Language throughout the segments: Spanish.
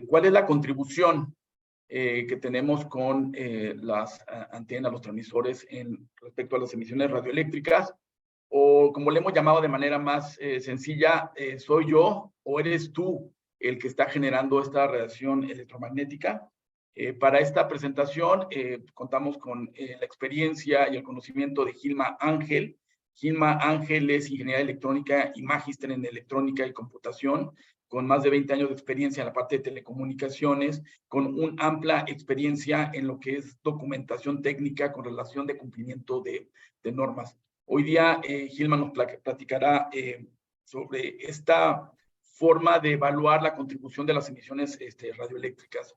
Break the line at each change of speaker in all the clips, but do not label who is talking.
¿Cuál es la contribución que tenemos con las antenas, los transmisores respecto a las emisiones radioeléctricas? O como le hemos llamado de manera más sencilla, ¿soy yo o eres tú el que está generando esta radiación electromagnética? Para esta presentación contamos con la experiencia y el conocimiento de Gilma Ángel. Gilma Ángel es ingeniera electrónica y magíster en electrónica y computación, con más de 20 años de experiencia en la parte de telecomunicaciones, con una amplia experiencia en lo que es documentación técnica con relación de cumplimiento de normas. Hoy día Gilma nos platicará sobre esta forma de evaluar la contribución de las emisiones radioeléctricas.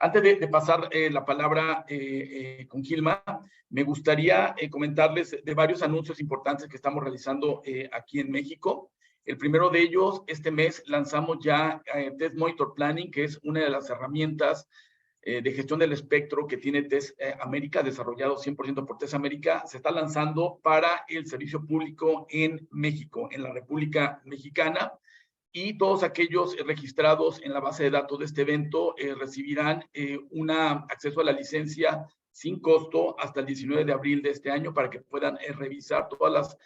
Antes de pasar la palabra con Gilma, me gustaría comentarles de varios anuncios importantes que estamos realizando aquí en México. El primero de ellos, este mes lanzamos ya Test Monitor Planning, que es una de las herramientas de gestión del espectro que tiene Test América, desarrollado 100% por Test América. Se está lanzando para el servicio público en México, en la República Mexicana. Y todos aquellos registrados en la base de datos de este evento recibirán un acceso a la licencia sin costo hasta el 19 de abril de este año para que puedan revisar todas las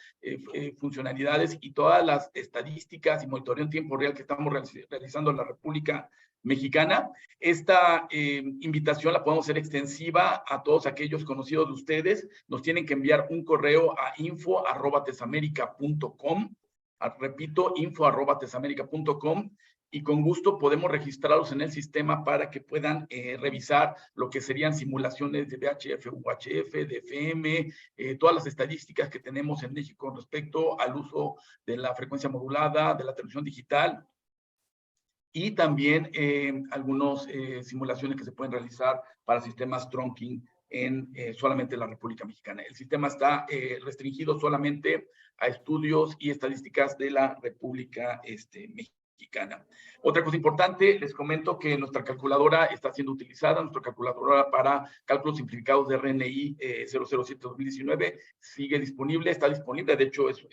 funcionalidades y todas las estadísticas y monitoreo en tiempo real que estamos realizando en la República Mexicana. Esta invitación la podemos hacer extensiva a todos aquellos conocidos de ustedes. Nos tienen que enviar un correo a info@tesamerica.com. Repito, info@tesamerica.com, y con gusto podemos registrarlos en el sistema para que puedan revisar lo que serían simulaciones de VHF, UHF, de FM, todas las estadísticas que tenemos en México con respecto al uso de la frecuencia modulada, de la televisión digital, y también algunas simulaciones que se pueden realizar para sistemas trunking en solamente la República Mexicana. El sistema está restringido solamente a estudios y estadísticas de la República Mexicana. Otra cosa importante, les comento que nuestra calculadora está siendo utilizada, nuestra calculadora para cálculos simplificados de RNI 007-2019 sigue disponible, está disponible, de hecho es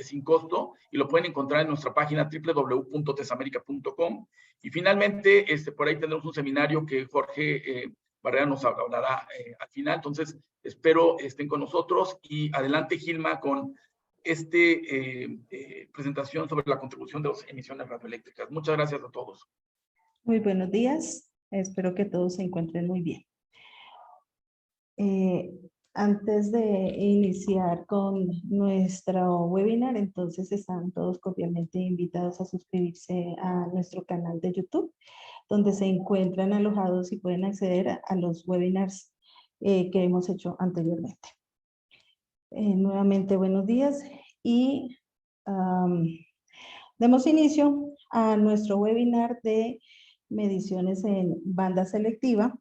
sin costo, y lo pueden encontrar en nuestra página www.tesamerica.com. Y finalmente, por ahí tendremos un seminario que Jorge Barrera nos hablará al final. Entonces, espero estén con nosotros, y adelante Gilma con presentación sobre la contribución de las emisiones radioeléctricas. Muchas gracias a todos.
Muy buenos días, espero que todos se encuentren muy bien. Antes de iniciar con nuestro webinar, entonces están todos cordialmente invitados a suscribirse a nuestro canal de YouTube, donde se encuentran alojados y pueden acceder a los webinars que hemos hecho anteriormente. Nuevamente buenos días, y demos inicio a nuestro webinar de mediciones en banda selectiva.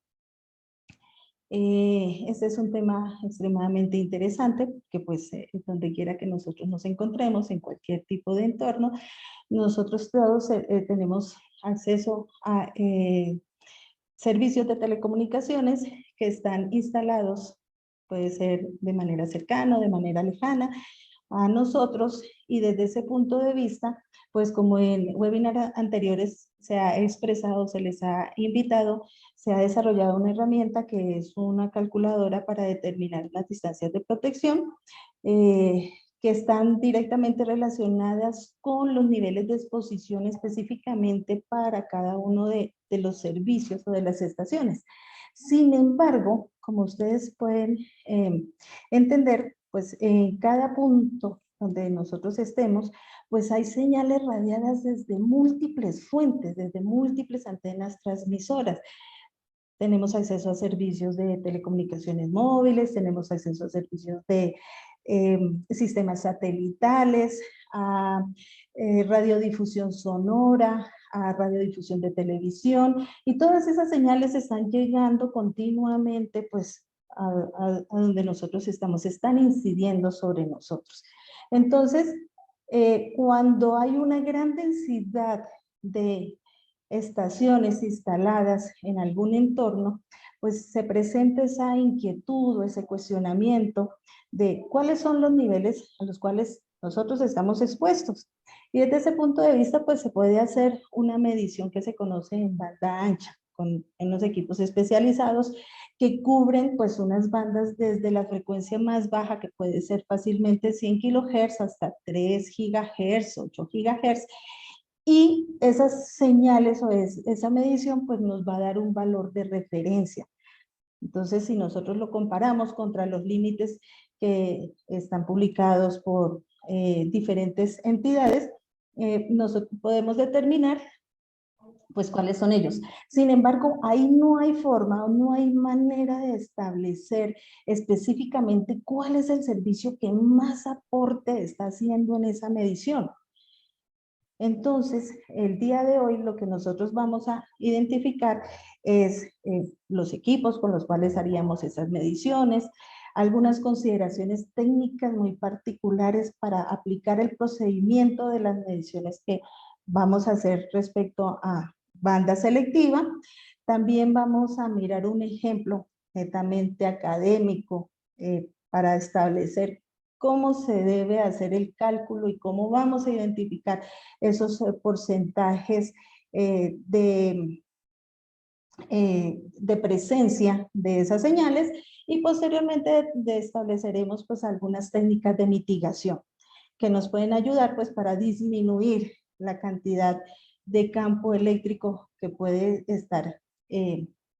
Este es un tema extremadamente interesante, que pues donde quiera que nosotros nos encontremos, en cualquier tipo de entorno, nosotros todos tenemos acceso a servicios de telecomunicaciones que están instalados, puede ser de manera cercana o de manera lejana a nosotros, y desde ese punto de vista, pues como en webinars anteriores se ha expresado, se les ha invitado, se ha desarrollado una herramienta que es una calculadora para determinar las distancias de protección que están directamente relacionadas con los niveles de exposición específicamente para cada uno de los servicios o de las estaciones. Sin embargo, como ustedes pueden entender, pues en cada punto donde nosotros estemos, pues hay señales radiadas desde múltiples fuentes, desde múltiples antenas transmisoras. Tenemos acceso a servicios de telecomunicaciones móviles, tenemos acceso a servicios de sistemas satelitales, a radiodifusión sonora, a radiodifusión de televisión, y todas esas señales están llegando continuamente pues a donde nosotros estamos, están incidiendo sobre nosotros. Entonces, cuando hay una gran densidad de estaciones instaladas en algún entorno, pues se presenta esa inquietud o ese cuestionamiento de cuáles son los niveles a los cuales nosotros estamos expuestos. Y desde ese punto de vista, pues se puede hacer una medición que se conoce en banda ancha, en los equipos especializados que cubren pues unas bandas desde la frecuencia más baja, que puede ser fácilmente 100 kHz, hasta 3 GHz, 8 GHz, y esas señales o esa medición pues nos va a dar un valor de referencia. Entonces, si nosotros lo comparamos contra los límites que están publicados por diferentes entidades, nosotros podemos determinar pues cuáles son ellos. Sin embargo, ahí no hay forma o no hay manera de establecer específicamente cuál es el servicio que más aporte está haciendo en esa medición. Entonces, el día de hoy lo que nosotros vamos a identificar es los equipos con los cuales haríamos esas mediciones, algunas consideraciones técnicas muy particulares para aplicar el procedimiento de las mediciones que vamos a hacer respecto a banda selectiva. También vamos a mirar un ejemplo netamente académico para establecer cómo se debe hacer el cálculo y cómo vamos a identificar esos porcentajes de presencia de esas señales, y posteriormente estableceremos pues algunas técnicas de mitigación que nos pueden ayudar pues para disminuir la cantidad de campo eléctrico que puede estar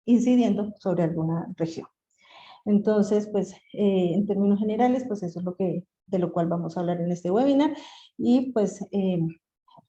incidiendo sobre alguna región. Entonces, pues, en términos generales, pues eso es de lo cual vamos a hablar en este webinar. Y pues,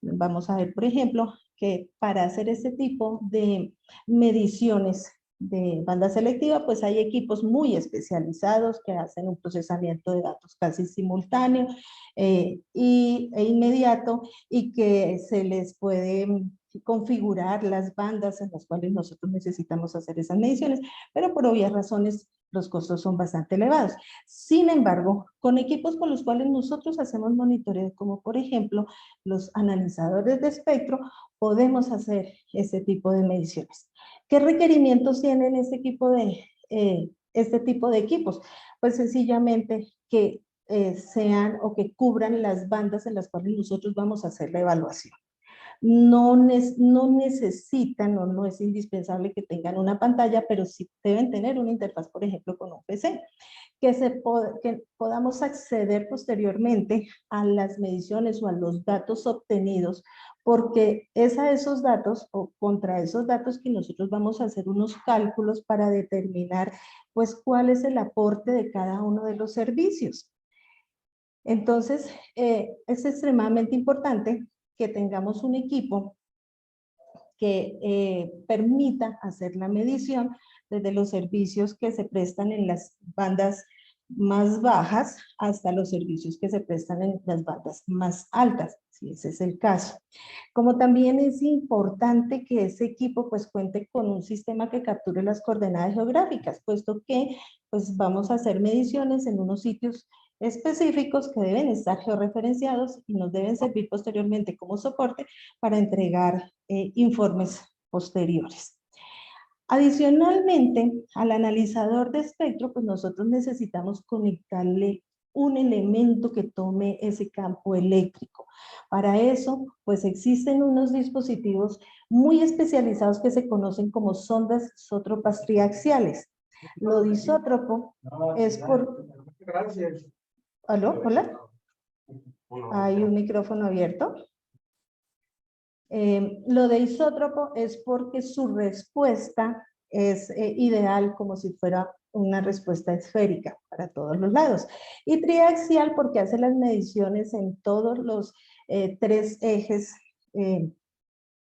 vamos a ver, por ejemplo, que para hacer este tipo de mediciones de banda selectiva, pues hay equipos muy especializados que hacen un procesamiento de datos casi simultáneo e inmediato, y que se les puede configurar las bandas en las cuales nosotros necesitamos hacer esas mediciones, pero por obvias razones los costos son bastante elevados. Sin embargo, con equipos con los cuales nosotros hacemos monitoreo, como por ejemplo los analizadores de espectro, podemos hacer ese tipo de mediciones. ¿Qué requerimientos tienen este tipo de equipos? Pues sencillamente que sean o que cubran las bandas en las cuales nosotros vamos a hacer la evaluación. No necesitan o no es indispensable que tengan una pantalla, pero sí deben tener una interfaz, por ejemplo, con un PC, que podamos acceder posteriormente a las mediciones o a los datos obtenidos, porque es a esos datos o contra esos datos que nosotros vamos a hacer unos cálculos para determinar pues cuál es el aporte de cada uno de los servicios. Entonces, es extremadamente importante que tengamos un equipo que permita hacer la medición desde los servicios que se prestan en las bandas más bajas hasta los servicios que se prestan en las bandas más altas, si ese es el caso. Como también es importante que ese equipo pues cuente con un sistema que capture las coordenadas geográficas, puesto que pues vamos a hacer mediciones en unos sitios específicos que deben estar georreferenciados y nos deben servir posteriormente como soporte para entregar informes posteriores. Adicionalmente, al analizador de espectro, pues nosotros necesitamos conectarle un elemento que tome ese campo eléctrico. Para eso, pues existen unos dispositivos muy especializados que se conocen como sondas isótropas triaxiales. Lo disótropo es por...
Gracias.
¿Aló? ¿Hola? ¿Hay un micrófono abierto? Lo de isótropo es porque su respuesta es ideal como si fuera una respuesta esférica para todos los lados. Y triaxial porque hace las mediciones en todos los tres ejes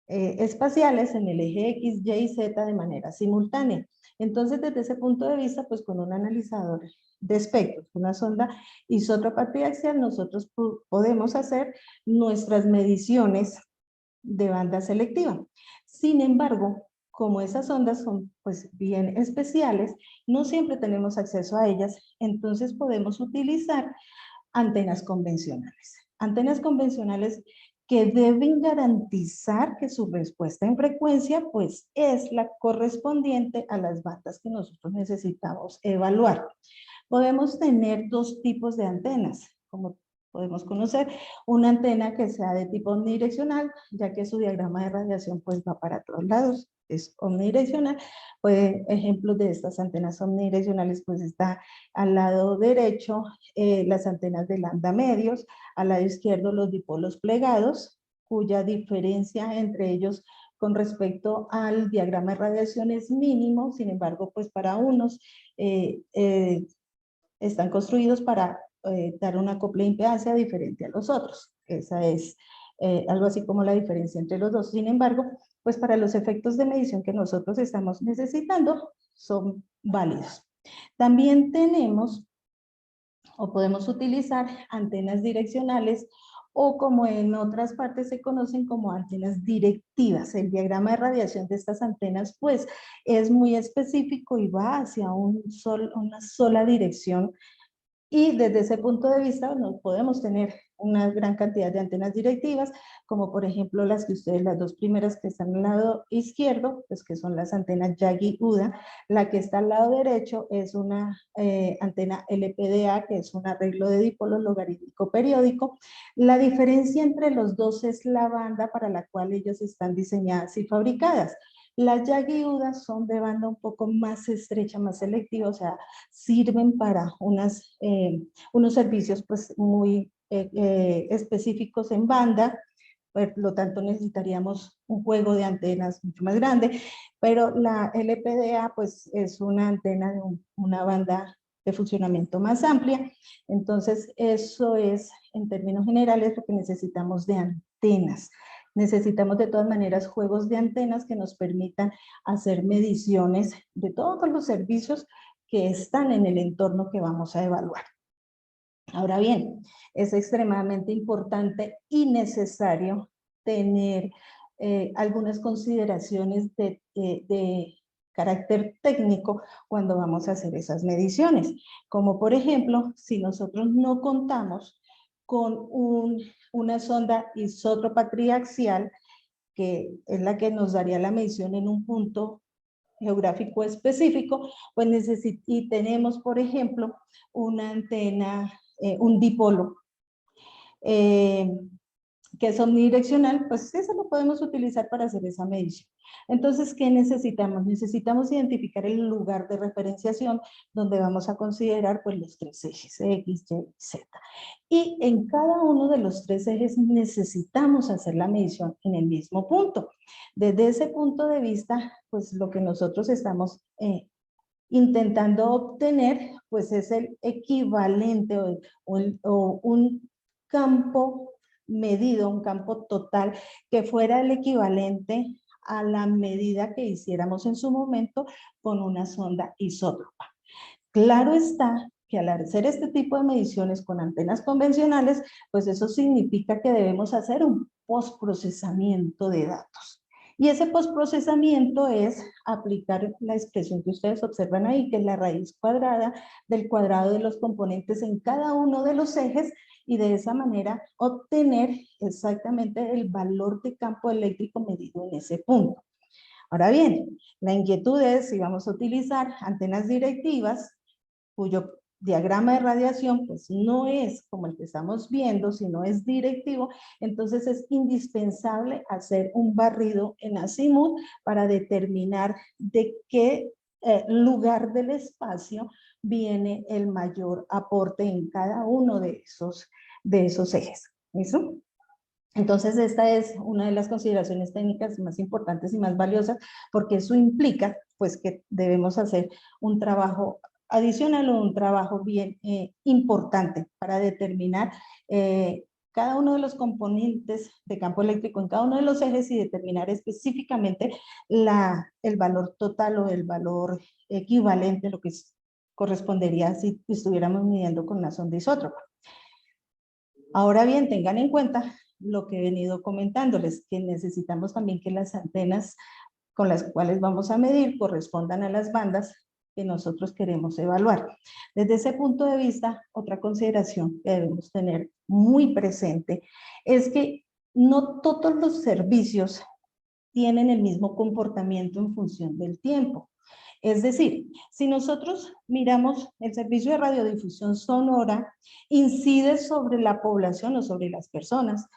espaciales, en el eje X, Y y Z de manera simultánea. Entonces, desde ese punto de vista, pues con un analizador de espectros, una sonda isótropa triaxial, nosotros podemos hacer nuestras mediciones de banda selectiva. Sin embargo, como esas ondas son pues bien especiales, no siempre tenemos acceso a ellas, entonces podemos utilizar antenas convencionales. Antenas convencionales que deben garantizar que su respuesta en frecuencia pues es la correspondiente a las bandas que nosotros necesitamos evaluar. Podemos tener dos tipos de antenas, como podemos conocer, una antena que sea de tipo omnidireccional, ya que su diagrama de radiación pues va para todos lados, es omnidireccional. Pues ejemplos de estas antenas omnidireccionales pues está al lado derecho las antenas de lambda medios, al lado izquierdo los dipolos plegados, cuya diferencia entre ellos con respecto al diagrama de radiación es mínimo. Sin embargo, pues para unos están construidos para dar una acople de impedancia diferente a los otros. Esa es algo así como la diferencia entre los dos. Sin embargo, pues para los efectos de medición que nosotros estamos necesitando son válidos. También tenemos o podemos utilizar antenas direccionales o como en otras partes se conocen como antenas directivas. El diagrama de radiación de estas antenas pues es muy específico y va hacia una sola dirección. Y desde ese punto de vista no podemos tener una gran cantidad de antenas directivas, como por ejemplo las que ustedes, las dos primeras que están al lado izquierdo, pues que son las antenas Yagi-Uda. La que está al lado derecho es una antena LPDA, que es un arreglo de dipolos logarítmico periódico. La diferencia entre los dos es la banda para la cual ellos están diseñadas y fabricadas. Las Yagi-Uda son de banda un poco más estrecha, más selectiva, o sea, sirven para unos servicios pues muy específicos en banda. Por lo tanto necesitaríamos un juego de antenas mucho más grande, pero la LPDA pues es una antena de una banda de funcionamiento más amplia. Entonces eso es en términos generales lo que necesitamos de antenas. Necesitamos de todas maneras juegos de antenas que nos permitan hacer mediciones de todos los servicios que están en el entorno que vamos a evaluar. Ahora bien, es extremadamente importante y necesario tener algunas consideraciones de carácter técnico cuando vamos a hacer esas mediciones. Como por ejemplo, si nosotros no contamos con una sonda isótropa triaxial, que es la que nos daría la medición en un punto geográfico específico, pues y tenemos, por ejemplo, una antena, un dipolo, que es omnidireccional, pues eso lo podemos utilizar para hacer esa medición. Entonces, ¿qué necesitamos? Necesitamos identificar el lugar de referenciación donde vamos a considerar pues los tres ejes, X, Y, Z. Y en cada uno de los tres ejes necesitamos hacer la medición en el mismo punto. Desde ese punto de vista, pues lo que nosotros estamos intentando obtener, pues es el equivalente o un campo medido, un campo total, que fuera el equivalente a la medida que hiciéramos en su momento con una sonda isótropa. Claro está que al hacer este tipo de mediciones con antenas convencionales, pues eso significa que debemos hacer un postprocesamiento de datos. Y ese postprocesamiento es aplicar la expresión que ustedes observan ahí, que es la raíz cuadrada del cuadrado de los componentes en cada uno de los ejes, y de esa manera obtener exactamente el valor de campo eléctrico medido en ese punto. Ahora bien, la inquietud es si vamos a utilizar antenas directivas, cuyo diagrama de radiación pues no es como el que estamos viendo, sino es directivo. Entonces es indispensable hacer un barrido en azimut para determinar de qué lugar del espacio viene el mayor aporte en cada uno de esos ejes. ¿Listo? Entonces esta es una de las consideraciones técnicas más importantes y más valiosas, porque eso implica pues que debemos hacer un trabajo adicional o un trabajo bien importante para determinar cada uno de los componentes de campo eléctrico en cada uno de los ejes y determinar específicamente el valor total o el valor equivalente, lo que correspondería si estuviéramos midiendo con una sonda isótropa. Ahora bien, tengan en cuenta lo que he venido comentándoles, que necesitamos también que las antenas con las cuales vamos a medir correspondan a las bandas que nosotros queremos evaluar. Desde ese punto de vista, otra consideración que debemos tener muy presente es que no todos los servicios tienen el mismo comportamiento en función del tiempo. Es decir, si nosotros miramos el servicio de radiodifusión sonora, incide sobre la población o sobre las personas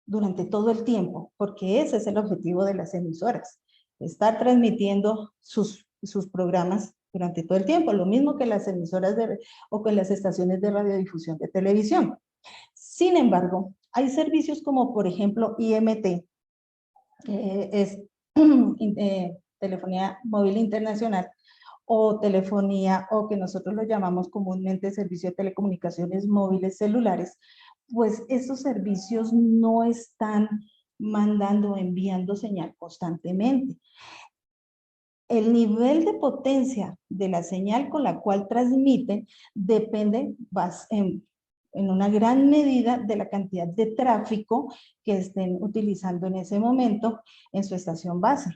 durante todo el tiempo, porque ese es el objetivo de las emisoras, estar transmitiendo sus programas durante todo el tiempo, lo mismo que las emisoras o que las estaciones de radiodifusión de televisión. Sin embargo, hay servicios como por ejemplo IMT, es telefonía móvil internacional, o telefonía, o que nosotros lo llamamos comúnmente servicio de telecomunicaciones móviles celulares, pues esos servicios no están mandando o enviando señal constantemente. El nivel de potencia de la señal con la cual transmiten depende en una gran medida de la cantidad de tráfico que estén utilizando en ese momento en su estación base.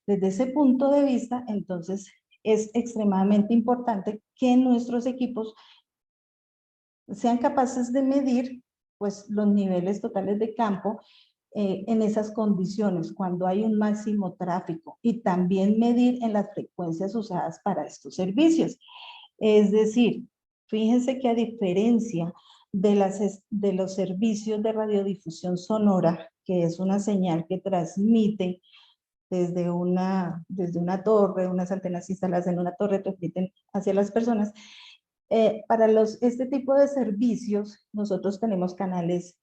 Desde ese punto de vista, entonces, es extremadamente importante que nuestros equipos sean capaces de medir pues, los niveles totales de campo en esas condiciones, cuando hay un máximo tráfico, y también medir en las frecuencias usadas para estos servicios. Es decir, fíjense que a diferencia de los servicios de radiodifusión sonora, que es una señal que transmite desde una torre, unas antenas instaladas en una torre transmiten hacia las personas, para este tipo de servicios nosotros tenemos canales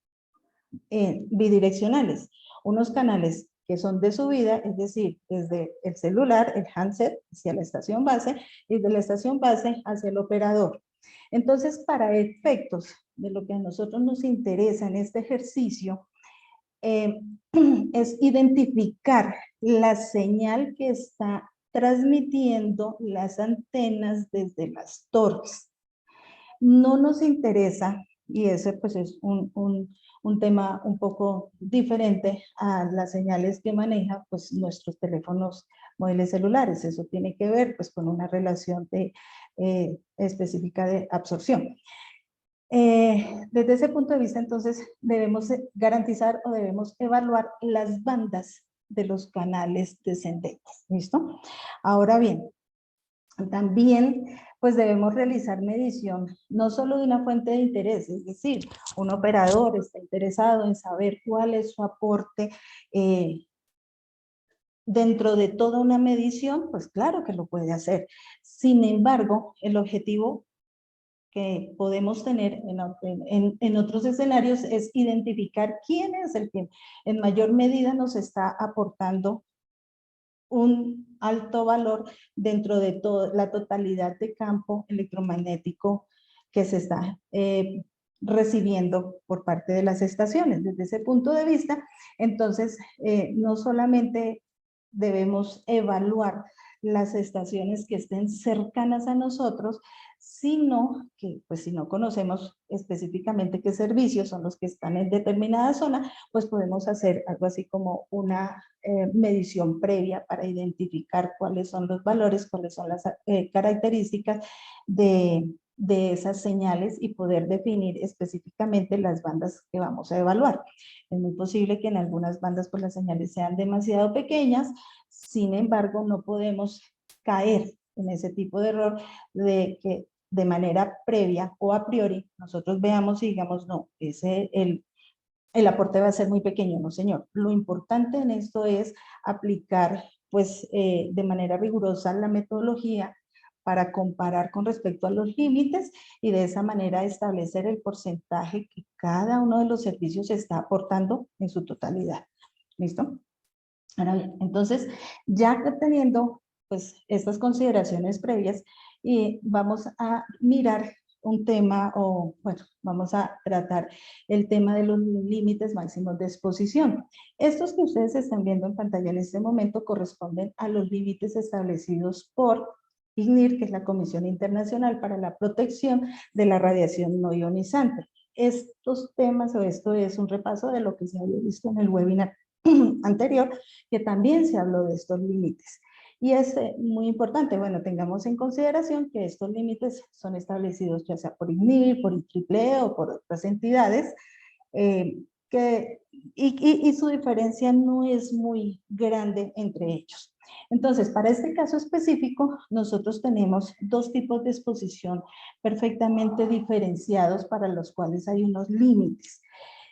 bidireccionales, unos canales que son de subida, es decir, desde el celular, el handset, hacia la estación base, y de la estación base hacia el operador. Entonces, para efectos de lo que a nosotros nos interesa en este ejercicio, es identificar la señal que está transmitiendo las antenas desde las torres. No nos interesa, y ese pues es un tema un poco diferente a las señales que maneja pues nuestros teléfonos móviles celulares. Eso tiene que ver pues con una relación específica de absorción. Desde ese punto de vista, entonces, debemos garantizar o debemos evaluar las bandas de los canales descendentes. ¿Listo? Ahora bien, también pues debemos realizar medición no solo de una fuente de interés, es decir, un operador está interesado en saber cuál es su aporte dentro de toda una medición, pues claro que lo puede hacer. Sin embargo, el objetivo que podemos tener en otros escenarios es identificar quién es el que en mayor medida nos está aportando un alto valor dentro de toda la totalidad de campo electromagnético que se está recibiendo por parte de las estaciones. Desde ese punto de vista, entonces, no solamente debemos evaluar las estaciones que estén cercanas a nosotros, sino que, pues si no conocemos específicamente qué servicios son los que están en determinada zona, pues podemos hacer algo así como una medición previa para identificar cuáles son los valores, cuáles son las características de esas señales y poder definir específicamente las bandas que vamos a evaluar. Es muy posible que en algunas bandas pues las señales sean demasiado pequeñas, sin embargo no podemos caer en ese tipo de error de que de manera previa o a priori nosotros veamos y digamos no, el aporte va a ser muy pequeño, no señor. Lo importante en esto es aplicar pues de manera rigurosa la metodología para comparar con respecto a los límites y de esa manera establecer el porcentaje que cada uno de los servicios está aportando en su totalidad. ¿Listo? Ahora bien, entonces ya teniendo pues estas consideraciones previas y vamos a mirar un tema o bueno, vamos a tratar el tema de los límites máximos de exposición. Estos que ustedes están viendo en pantalla en este momento corresponden a los límites establecidos por IGNIR, que es la Comisión Internacional para la Protección de la Radiación No Ionizante. Estos temas o esto es un repaso de lo que se había visto en el webinar anterior, que también se habló de estos límites. Y es muy importante, bueno, tengamos en consideración que estos límites son establecidos ya sea por IGNIR, por IEEE o por otras entidades, y su diferencia no es muy grande entre ellos. Entonces, para este caso específico, nosotros tenemos dos tipos de exposición perfectamente diferenciados para los cuales hay unos límites.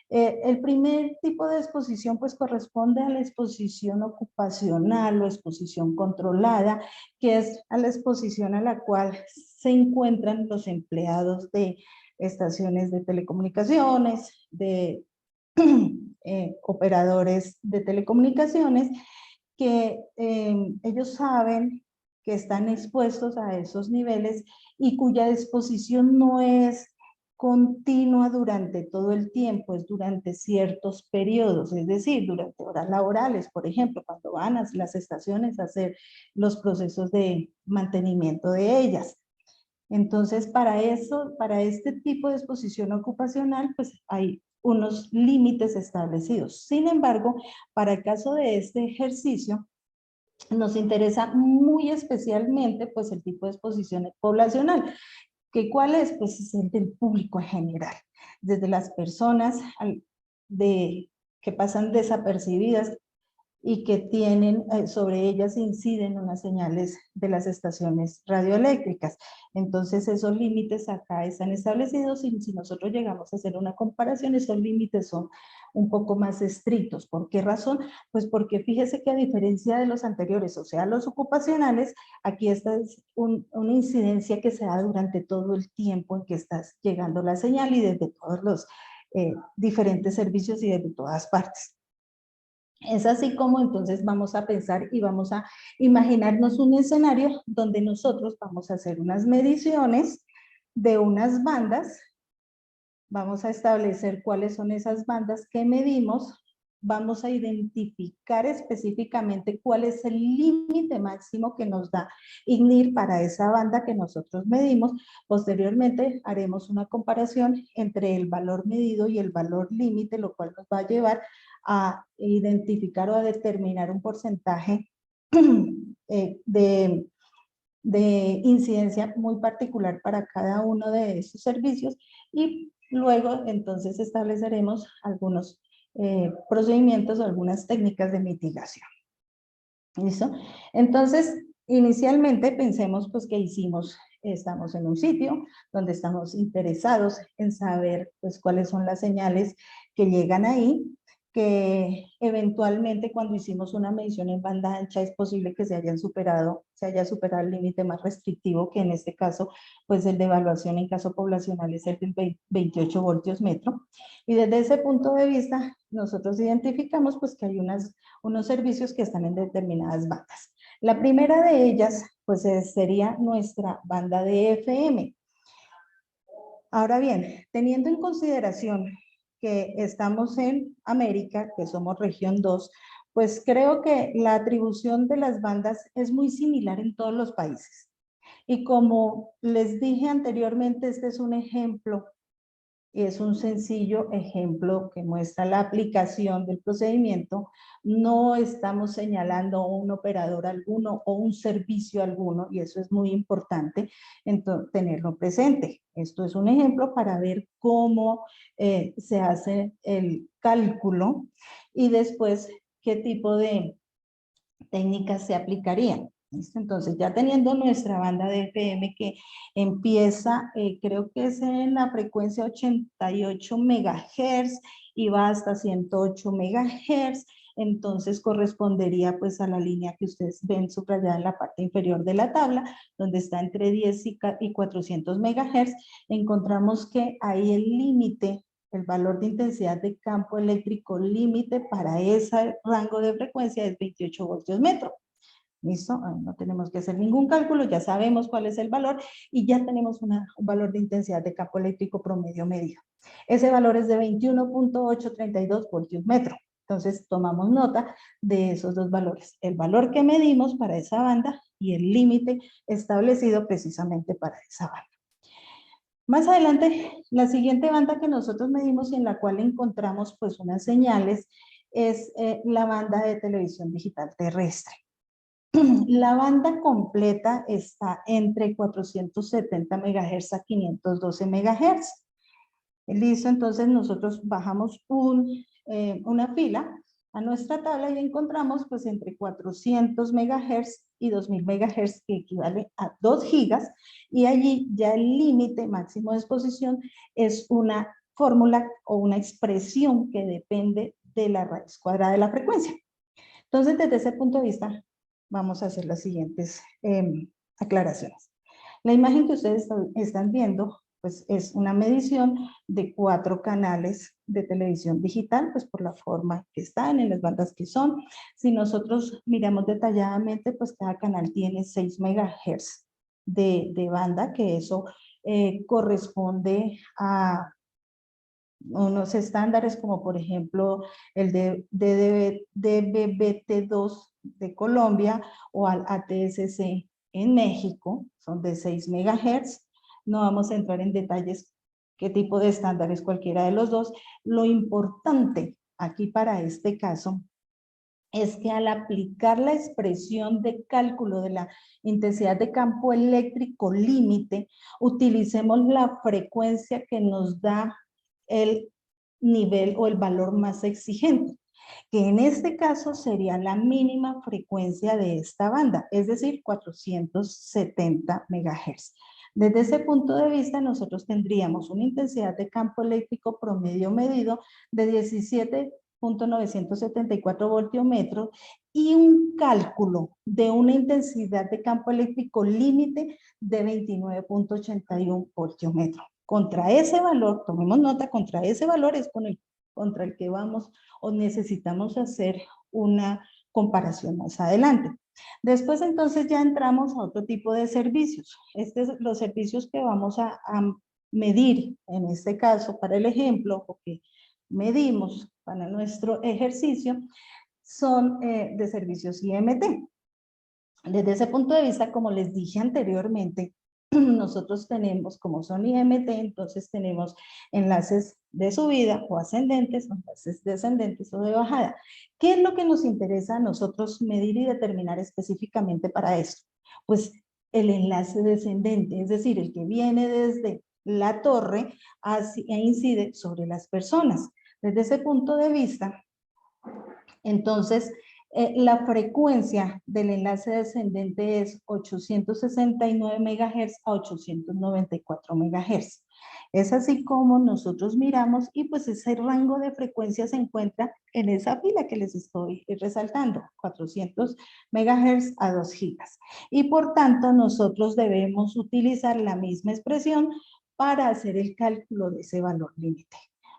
El primer tipo de exposición pues corresponde a la exposición ocupacional o exposición controlada, que es a la exposición a la cual se encuentran los empleados de estaciones de telecomunicaciones, de operadores de telecomunicaciones, que ellos saben que están expuestos a esos niveles y cuya exposición no es continua durante todo el tiempo, es durante ciertos periodos, es decir, durante horas laborales, por ejemplo, cuando van a las estaciones a hacer los procesos de mantenimiento de ellas. Entonces, para eso, para este tipo de exposición ocupacional, pues hay unos límites establecidos. Sin embargo, para el caso de este ejercicio, nos interesa muy especialmente pues el tipo de exposición poblacional. ¿Cuál es? Pues es el del público en general, desde las personas que pasan desapercibidas y que tienen, sobre ellas inciden unas señales de las estaciones radioeléctricas. Entonces esos límites acá están establecidos y si nosotros llegamos a hacer una comparación, esos límites son un poco más estrictos. ¿Por qué razón? Pues porque fíjese que a diferencia de los anteriores, o sea, los ocupacionales, aquí esta es una incidencia que se da durante todo el tiempo en que está llegando la señal y desde todos los diferentes servicios y desde todas partes. Es así como entonces vamos a pensar y vamos a imaginarnos un escenario donde nosotros vamos a hacer unas mediciones de unas bandas, vamos a establecer cuáles son esas bandas que medimos, vamos a identificar específicamente cuál es el límite máximo que nos da IGNIR para esa banda que nosotros medimos. Posteriormente haremos una comparación entre el valor medido y el valor límite, lo cual nos va a llevar a identificar o a determinar un porcentaje de incidencia muy particular para cada uno de esos servicios y luego entonces estableceremos algunos procedimientos o algunas técnicas de mitigación. ¿Listo? Entonces, inicialmente pensemos pues que estamos en un sitio donde estamos interesados en saber pues cuáles son las señales que llegan ahí, que eventualmente cuando hicimos una medición en banda ancha es posible que se haya superado el límite más restrictivo, que en este caso pues el de evaluación en caso poblacional es el de 28 voltios metro. Y desde ese punto de vista nosotros identificamos pues que hay unos servicios que están en determinadas bandas. La primera de ellas pues sería nuestra banda de FM. Ahora bien, teniendo en consideración que estamos en América, que somos región 2, pues creo que la atribución de las bandas es muy similar en todos los países. Y como les dije anteriormente, este es un ejemplo, es un sencillo ejemplo que muestra la aplicación del procedimiento. No estamos señalando un operador alguno o un servicio alguno, y eso es muy importante tenerlo presente. Esto es un ejemplo para ver cómo se hace el cálculo y después qué tipo de técnicas se aplicarían. ¿Listo? Entonces, ya teniendo nuestra banda de FM que empieza, creo que es en la frecuencia 88 MHz y va hasta 108 MHz, entonces correspondería pues a la línea que ustedes ven subrayada en la parte inferior de la tabla, donde está entre 10 y 400 MHz, encontramos que ahí el límite, el valor de intensidad de campo eléctrico límite para ese rango de frecuencia es 28 voltios metro. ¿Listo? No tenemos que hacer ningún cálculo, ya sabemos cuál es el valor y ya tenemos un valor de intensidad de campo eléctrico promedio medido. Ese valor es de 21.832 voltios metro. Entonces tomamos nota de esos dos valores, el valor que medimos para esa banda y el límite establecido precisamente para esa banda. Más adelante, la siguiente banda que nosotros medimos y en la cual encontramos pues unas señales es la banda de televisión digital terrestre. La banda completa está entre 470 MHz a 512 MHz. Listo, entonces nosotros bajamos una fila a nuestra tabla y encontramos pues entre 400 megahertz y 2000 megahertz, que equivale a 2 gigas, y allí ya el límite máximo de exposición es una fórmula o una expresión que depende de la raíz cuadrada de la frecuencia. Entonces, desde ese punto de vista, vamos a hacer las siguientes aclaraciones. La imagen que ustedes están viendo, pues es una medición de 4 canales de televisión digital, pues por la forma que están, en las bandas que son. Si nosotros miramos detalladamente, pues cada canal tiene 6 megahertz de banda, que eso corresponde a unos estándares como por ejemplo el de DVB-T2 de Colombia o al ATSC en México, son de 6 megahertz. No vamos a entrar en detalles qué tipo de estándares cualquiera de los dos. Lo importante aquí para este caso es que al aplicar la expresión de cálculo de la intensidad de campo eléctrico límite, utilicemos la frecuencia que nos da el nivel o el valor más exigente, que en este caso sería la mínima frecuencia de esta banda, es decir, 470 MHz. Desde ese punto de vista, nosotros tendríamos una intensidad de campo eléctrico promedio medido de 17.974 voltiómetros y un cálculo de una intensidad de campo eléctrico límite de 29.81 voltiómetros. Contra ese valor, tomemos nota, contra ese valor es contra el que vamos o necesitamos hacer una comparación más adelante. Después entonces ya entramos a otro tipo de servicios. Los servicios que vamos a medir en este caso para el ejemplo, o que medimos para nuestro ejercicio, son de servicios IMT. Desde ese punto de vista, como les dije anteriormente, nosotros tenemos, como son IMT, entonces tenemos enlaces de subida o ascendentes, enlaces descendentes o de bajada. ¿Qué es lo que nos interesa a nosotros medir y determinar específicamente para esto? Pues el enlace descendente, es decir, el que viene desde la torre e incide sobre las personas. Desde ese punto de vista, entonces, la frecuencia del enlace descendente es 869 MHz a 894 MHz. Es así como nosotros miramos y pues ese rango de frecuencia se encuentra en esa fila que les estoy resaltando, 400 MHz a 2 gigas. Y por tanto nosotros debemos utilizar la misma expresión para hacer el cálculo de ese valor límite.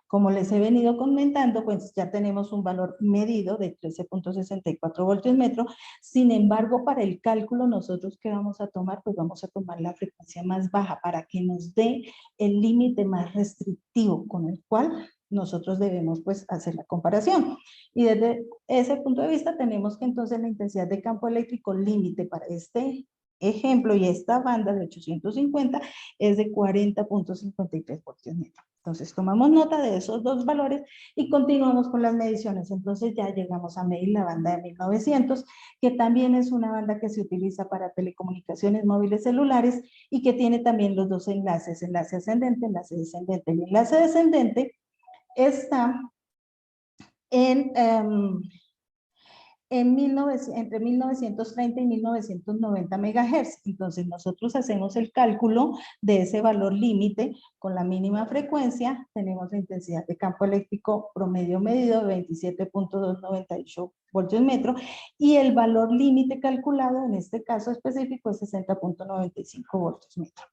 Como les he venido comentando, pues ya tenemos un valor medido de 13.64 voltios metro. Sin embargo, para el cálculo, nosotros ¿qué vamos a tomar? Pues vamos a tomar la frecuencia más baja para que nos dé el límite más restrictivo con el cual nosotros debemos pues hacer la comparación. Y desde ese punto de vista tenemos que entonces la intensidad de campo eléctrico límite para este ejemplo y esta banda de 850 es de 40.53 voltios metro. Entonces tomamos nota de esos dos valores y continuamos con las mediciones. Entonces ya llegamos a medir la banda de 1900, que también es una banda que se utiliza para telecomunicaciones móviles celulares y que tiene también los dos enlaces, enlace ascendente, enlace descendente. El enlace descendente está entre 1930 y 1990 megahertz. Entonces nosotros hacemos el cálculo de ese valor límite con la mínima frecuencia. Tenemos la intensidad de campo eléctrico promedio medido de 27.298 voltios metro y el valor límite calculado en este caso específico es 60.95 voltios metro.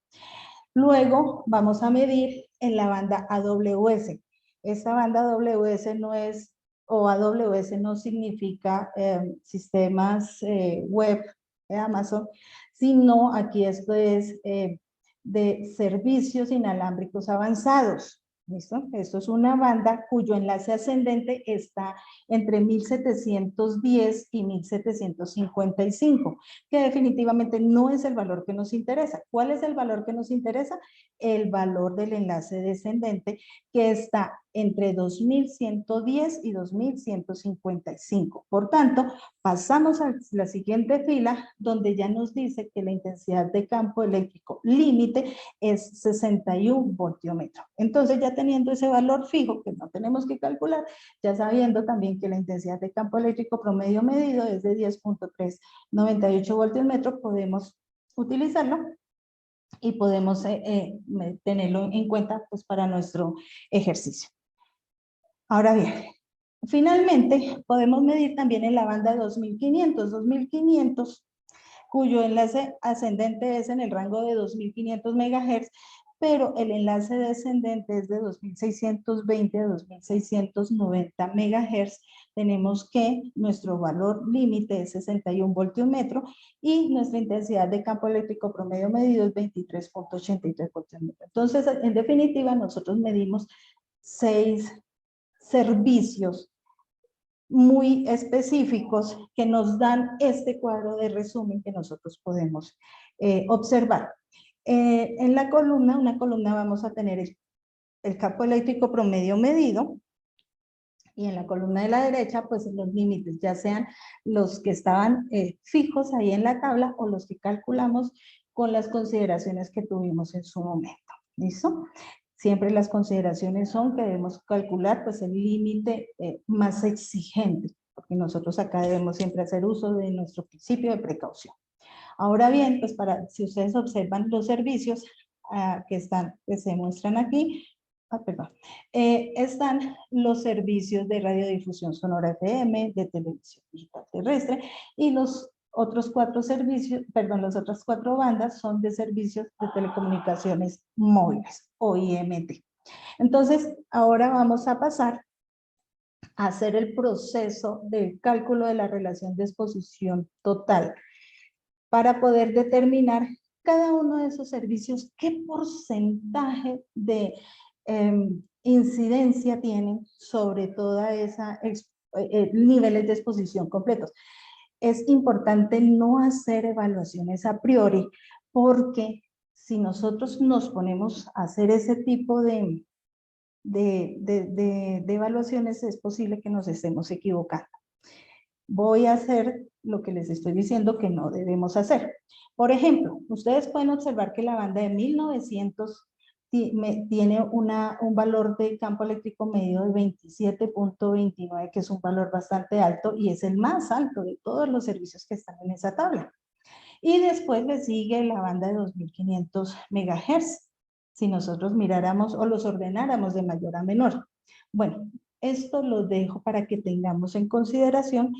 Luego vamos a medir en la banda AWS. Esta banda AWS no es, o AWS no significa sistemas web de Amazon, sino aquí esto es de servicios inalámbricos avanzados. ¿Listo? Esto es una banda cuyo enlace ascendente está entre 1710 y 1755, que definitivamente no es el valor que nos interesa. ¿Cuál es el valor que nos interesa? El valor del enlace descendente, que está entre 2110 y 2155. Por tanto, pasamos a la siguiente fila donde ya nos dice que la intensidad de campo eléctrico límite es 61 voltiómetros. Entonces, ya teniendo ese valor fijo que no tenemos que calcular, ya sabiendo también que la intensidad de campo eléctrico promedio medido es de 10.398 voltiómetros, podemos utilizarlo y podemos tenerlo en cuenta pues, para nuestro ejercicio. Ahora bien, finalmente podemos medir también en la banda 2500, cuyo enlace ascendente es en el rango de 2500 MHz, pero el enlace descendente es de 2620 a 2690 MHz. Tenemos que nuestro valor límite es 61 voltiómetro y nuestra intensidad de campo eléctrico promedio medido es 23.83 voltiómetros. Entonces, en definitiva, nosotros medimos 6 servicios muy específicos que nos dan este cuadro de resumen que nosotros podemos observar. En la columna, una columna vamos a tener el campo eléctrico promedio medido, y en la columna de la derecha, pues los límites, ya sean los que estaban fijos ahí en la tabla o los que calculamos con las consideraciones que tuvimos en su momento. ¿Listo? Siempre las consideraciones son que debemos calcular pues el límite más exigente, porque nosotros acá debemos siempre hacer uso de nuestro principio de precaución. Ahora bien, pues si ustedes observan los servicios que se muestran aquí, están los servicios de radiodifusión sonora FM, de televisión digital terrestre, y los otros 4 servicios, las otras 4 bandas son de servicios de telecomunicaciones móviles, o IMT. Entonces, ahora vamos a pasar a hacer el proceso del cálculo de la relación de exposición total, para poder determinar cada uno de esos servicios, qué porcentaje de incidencia tienen sobre toda esa niveles de exposición completos. Es importante no hacer evaluaciones a priori, porque si nosotros nos ponemos a hacer ese tipo de evaluaciones, es posible que nos estemos equivocando. Voy a hacer lo que les estoy diciendo que no debemos hacer. Por ejemplo, ustedes pueden observar que la banda de 1900 tiene un valor de campo eléctrico medido de 27.29, que es un valor bastante alto y es el más alto de todos los servicios que están en esa tabla. Y después le sigue la banda de 2500 MHz, si nosotros miráramos o los ordenáramos de mayor a menor. Bueno, esto lo dejo para que tengamos en consideración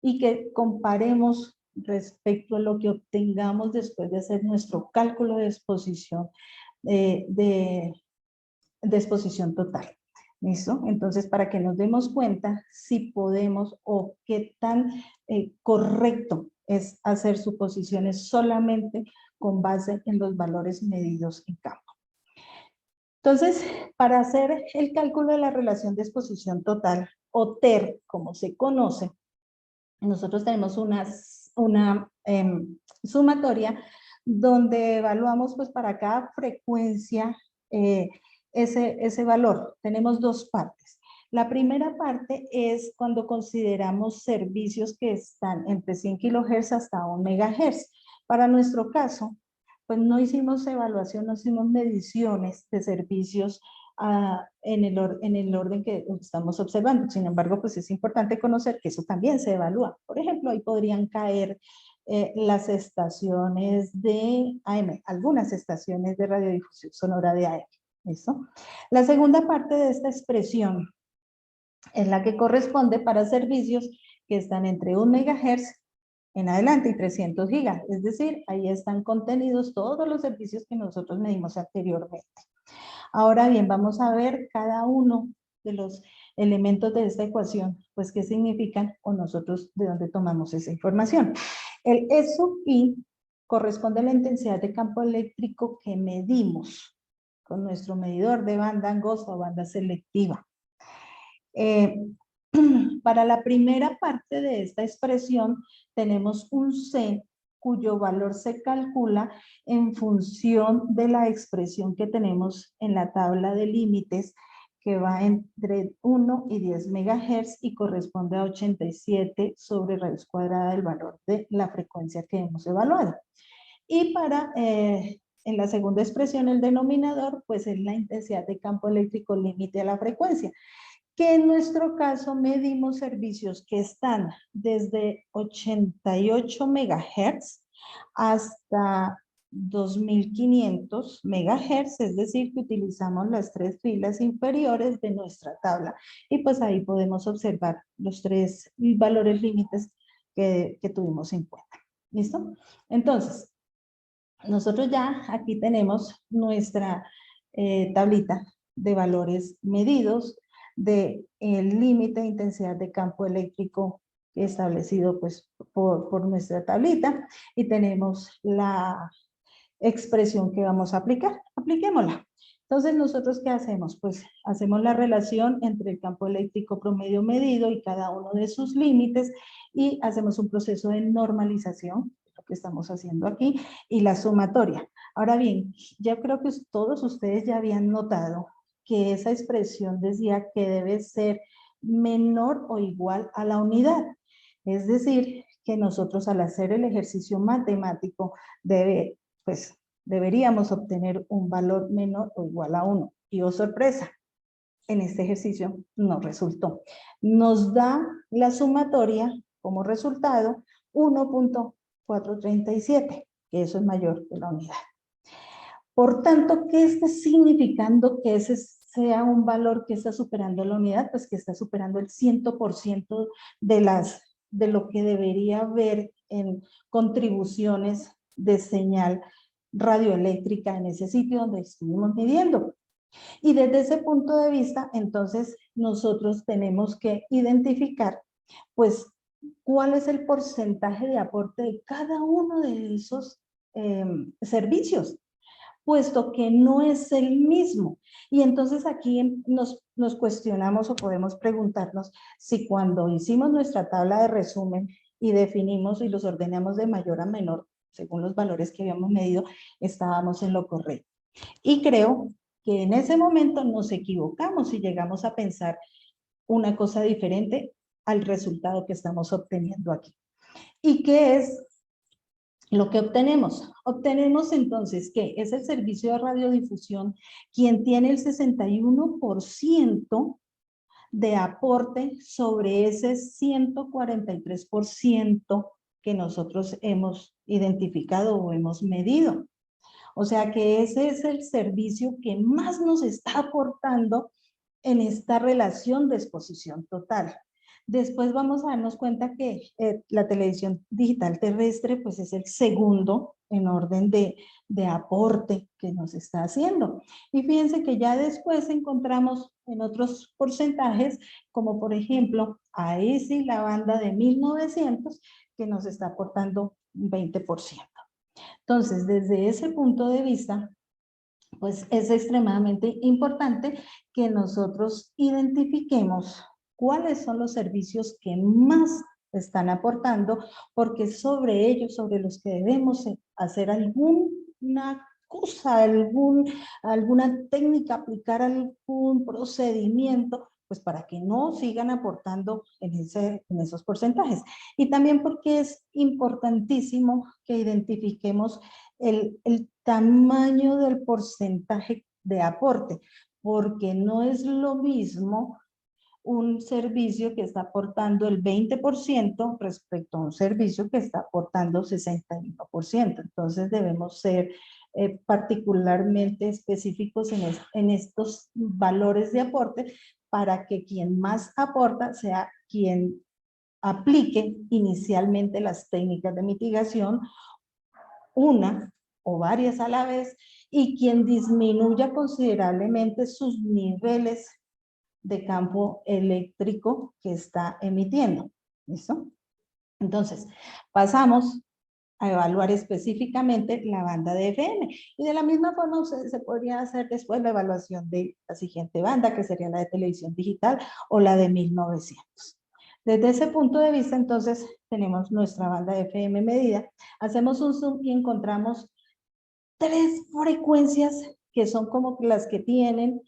y que comparemos respecto a lo que obtengamos después de hacer nuestro cálculo de exposición, de exposición total. ¿Listo? Entonces, para que nos demos cuenta si podemos o qué tan correcto es hacer suposiciones solamente con base en los valores medidos en campo. Entonces, para hacer el cálculo de la relación de exposición total, o TER, como se conoce, nosotros tenemos una sumatoria donde evaluamos pues para cada frecuencia ese valor. Tenemos 2 partes. La primera parte es cuando consideramos servicios que están entre 100 kHz hasta 1 MHz. Para nuestro caso, pues no hicimos evaluación, no hicimos mediciones de servicios en el orden que estamos observando. Sin embargo, pues es importante conocer que eso también se evalúa. Por ejemplo, ahí podrían caer las estaciones de AM, algunas estaciones de radiodifusión sonora de AM. ¿Listo? La segunda parte de esta expresión es la que corresponde para servicios que están entre 1 MHz en adelante y 300 gigas. Es decir, ahí están contenidos todos los servicios que nosotros medimos anteriormente. Ahora bien, vamos a ver cada uno de los elementos de esta ecuación, pues qué significan o nosotros de dónde tomamos esa información. El SUI corresponde a la intensidad de campo eléctrico que medimos con nuestro medidor de banda angosta o banda selectiva. Para la primera parte de esta expresión tenemos un C cuyo valor se calcula en función de la expresión que tenemos en la tabla de límites, que va entre 1 y 10 megahertz y corresponde a 87 sobre raíz cuadrada del valor de la frecuencia que hemos evaluado. Y en la segunda expresión, el denominador, pues es la intensidad de campo eléctrico límite a la frecuencia, que en nuestro caso medimos servicios que están desde 88 megahertz hasta 2500 megahertz, es decir, que utilizamos las 3 filas inferiores de nuestra tabla. Y pues ahí podemos observar los 3 valores límites que tuvimos en cuenta. ¿Listo? Entonces, nosotros ya aquí tenemos nuestra tablita de valores medidos del límite de intensidad de campo eléctrico establecido pues por nuestra tablita, y tenemos la expresión que vamos a aplicar. Apliquémosla. Entonces, ¿nosotros qué hacemos? Pues hacemos la relación entre el campo eléctrico promedio medido y cada uno de sus límites, y hacemos un proceso de normalización, lo que estamos haciendo aquí, y la sumatoria. Ahora bien, ya creo que todos ustedes ya habían notado que esa expresión decía que debe ser menor o igual a la unidad. Es decir, que nosotros al hacer el ejercicio matemático deberíamos obtener un valor menor o igual a 1. Y oh sorpresa, en este ejercicio no resultó. Nos da la sumatoria como resultado 1.437, que eso es mayor que la unidad. Por tanto, ¿qué está significando que ese sea un valor que está superando la unidad? Pues que está superando el 100% de lo que debería haber en contribuciones de señal radioeléctrica en ese sitio donde estuvimos midiendo. Y desde ese punto de vista, entonces, nosotros tenemos que identificar, pues, cuál es el porcentaje de aporte de cada uno de esos servicios, puesto que no es el mismo. Y entonces aquí nos cuestionamos o podemos preguntarnos si cuando hicimos nuestra tabla de resumen y definimos y los ordenamos de mayor a menor, según los valores que habíamos medido, estábamos en lo correcto. Y creo que en ese momento nos equivocamos y llegamos a pensar una cosa diferente al resultado que estamos obteniendo aquí. ¿Y qué es lo que obtenemos? Obtenemos entonces que es el servicio de radiodifusión quien tiene el 61% de aporte sobre ese 143% que nosotros hemos identificado o hemos medido. O sea que ese es el servicio que más nos está aportando en esta relación de exposición total. Después vamos a darnos cuenta que la televisión digital terrestre pues es el segundo en orden de aporte que nos está haciendo. Y fíjense que ya después encontramos en otros porcentajes, como por ejemplo a ESI, la banda de 1900, que nos está aportando un 20%. Entonces, desde ese punto de vista, pues es extremadamente importante que nosotros identifiquemos cuáles son los servicios que más están aportando, porque sobre ellos, sobre los que debemos hacer alguna cosa, alguna técnica, aplicar algún procedimiento, pues para que no sigan aportando en esos porcentajes. Y también porque es importantísimo que identifiquemos el tamaño del porcentaje de aporte, porque no es lo mismo un servicio que está aportando el 20% respecto a un servicio que está aportando 61%. Entonces debemos ser particularmente específicos en estos valores de aporte para que quien más aporta sea quien aplique inicialmente las técnicas de mitigación, una o varias a la vez, y quien disminuya considerablemente sus niveles de campo eléctrico que está emitiendo. ¿Listo? Entonces, pasamos a evaluar específicamente la banda de FM. Y de la misma forma se podría hacer después la evaluación de la siguiente banda, que sería la de televisión digital o la de 1900. Desde ese punto de vista, entonces, tenemos nuestra banda de FM medida. Hacemos un zoom y encontramos 3 frecuencias que son como las que tienen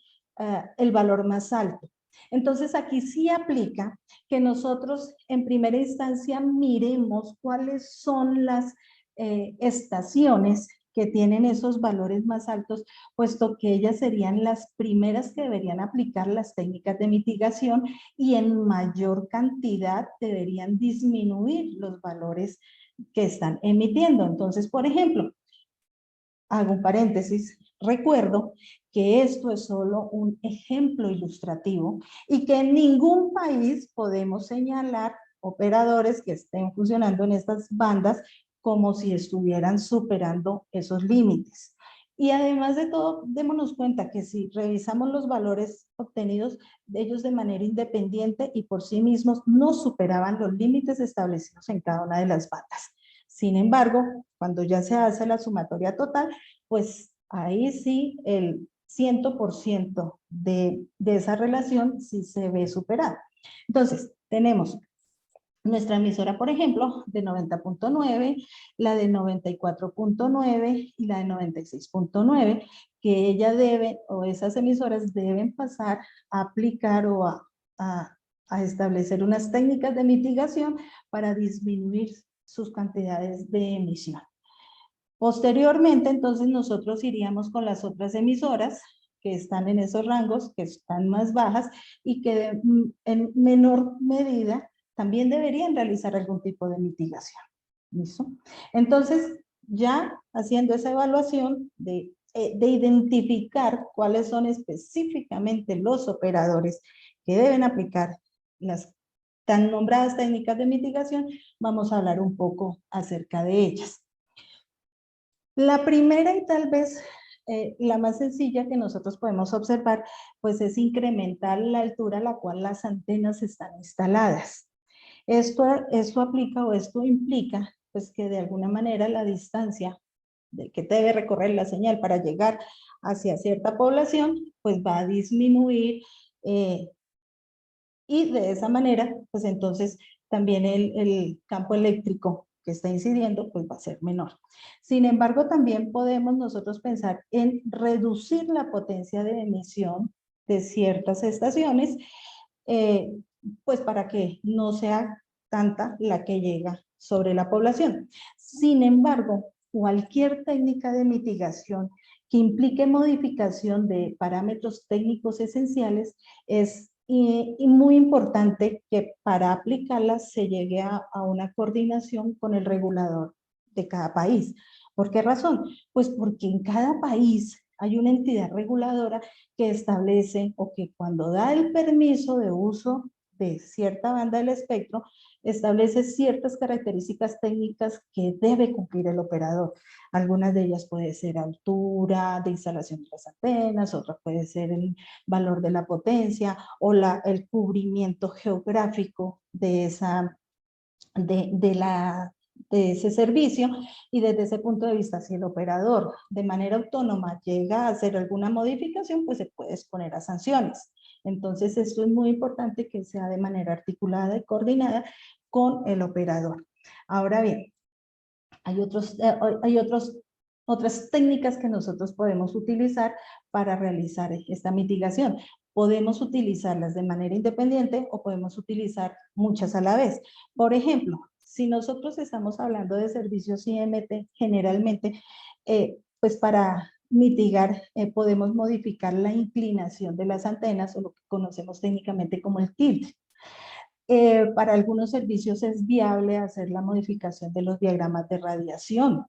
el valor más alto. Entonces aquí sí aplica que nosotros en primera instancia miremos cuáles son las estaciones que tienen esos valores más altos, puesto que ellas serían las primeras que deberían aplicar las técnicas de mitigación y en mayor cantidad deberían disminuir los valores que están emitiendo. Entonces, por ejemplo, hago un paréntesis, recuerdo que esto es solo un ejemplo ilustrativo y que en ningún país podemos señalar operadores que estén funcionando en estas bandas como si estuvieran superando esos límites. Y además de todo, démonos cuenta que si revisamos los valores obtenidos, ellos de manera independiente y por sí mismos no superaban los límites establecidos en cada una de las bandas. Sin embargo, cuando ya se hace la sumatoria total, pues ahí sí el 100% de esa relación sí se ve superada. Entonces, tenemos nuestra emisora, por ejemplo, de 90.9, la de 94.9 y la de 96.9, que ella debe, o esas emisoras deben pasar a aplicar o a establecer unas técnicas de mitigación para disminuir sus cantidades de emisión. Posteriormente, entonces, nosotros iríamos con las otras emisoras que están en esos rangos, que están más bajas y que en menor medida también deberían realizar algún tipo de mitigación. ¿Listo? Entonces, ya haciendo esa evaluación de identificar cuáles son específicamente los operadores que deben aplicar las tan nombradas técnicas de mitigación, vamos a hablar un poco acerca de ellas. La primera y tal vez la más sencilla que nosotros podemos observar, pues es incrementar la altura a la cual las antenas están instaladas. Esto aplica o esto implica pues que de alguna manera la distancia que debe recorrer la señal para llegar hacia cierta población, pues va a disminuir y de esa manera, pues entonces también el campo eléctrico que está incidiendo, pues va a ser menor. Sin embargo, también podemos nosotros pensar en reducir la potencia de emisión de ciertas estaciones, pues para que no sea tanta la que llega sobre la población. Sin embargo, cualquier técnica de mitigación que implique modificación de parámetros técnicos esenciales es y muy importante que para aplicarlas se llegue a una coordinación con el regulador de cada país. ¿Por qué razón? Pues porque en cada país hay una entidad reguladora que establece o que cuando da el permiso de uso de cierta banda del espectro, establece ciertas características técnicas que debe cumplir el operador. Algunas de ellas puede ser altura de instalación de las antenas, otra puede ser el valor de la potencia o el cubrimiento geográfico de ese servicio, y desde ese punto de vista, si el operador de manera autónoma llega a hacer alguna modificación, pues se puede exponer a sanciones. Entonces, esto es muy importante que sea de manera articulada y coordinada con el operador. Ahora bien, hay otras técnicas que nosotros podemos utilizar para realizar esta mitigación. Podemos utilizarlas de manera independiente o podemos utilizar muchas a la vez. Por ejemplo, si nosotros estamos hablando de servicios IMT, generalmente, pues para mitigar, podemos modificar la inclinación de las antenas o lo que conocemos técnicamente como el tilt. Para algunos servicios es viable hacer la modificación de los diagramas de radiación.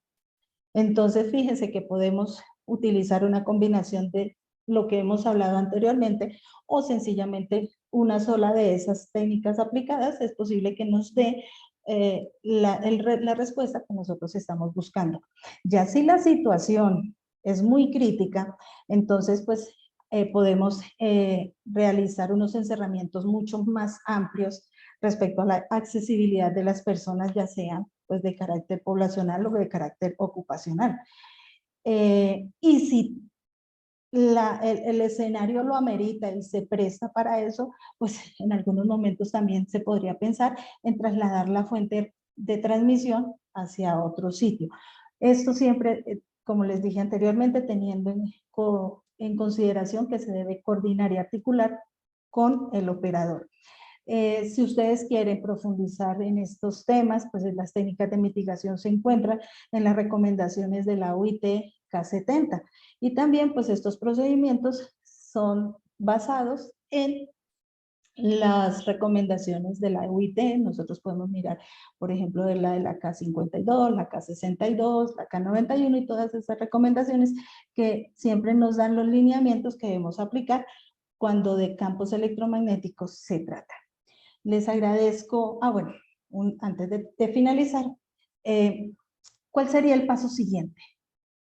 Entonces, fíjense que podemos utilizar una combinación de lo que hemos hablado anteriormente o sencillamente una sola de esas técnicas aplicadas es posible que nos dé la respuesta que nosotros estamos buscando. Ya si la situación es muy crítica, entonces pues podemos realizar unos encerramientos mucho más amplios respecto a la accesibilidad de las personas, ya sean pues de carácter poblacional o de carácter ocupacional. Y si el escenario lo amerita y se presta para eso, pues en algunos momentos también se podría pensar en trasladar la fuente de transmisión hacia otro sitio. Esto siempre, como les dije anteriormente, teniendo en consideración que se debe coordinar y articular con el operador. Si ustedes quieren profundizar en estos temas, pues las técnicas de mitigación se encuentran en las recomendaciones de la OIT K70. Y también, pues estos procedimientos son basados en las recomendaciones de la OIT. Nosotros podemos mirar, por ejemplo, de la K52, la K62, la K91 y todas esas recomendaciones que siempre nos dan los lineamientos que debemos aplicar cuando de campos electromagnéticos se trata. Les agradezco, bueno, antes de finalizar, ¿cuál sería el paso siguiente?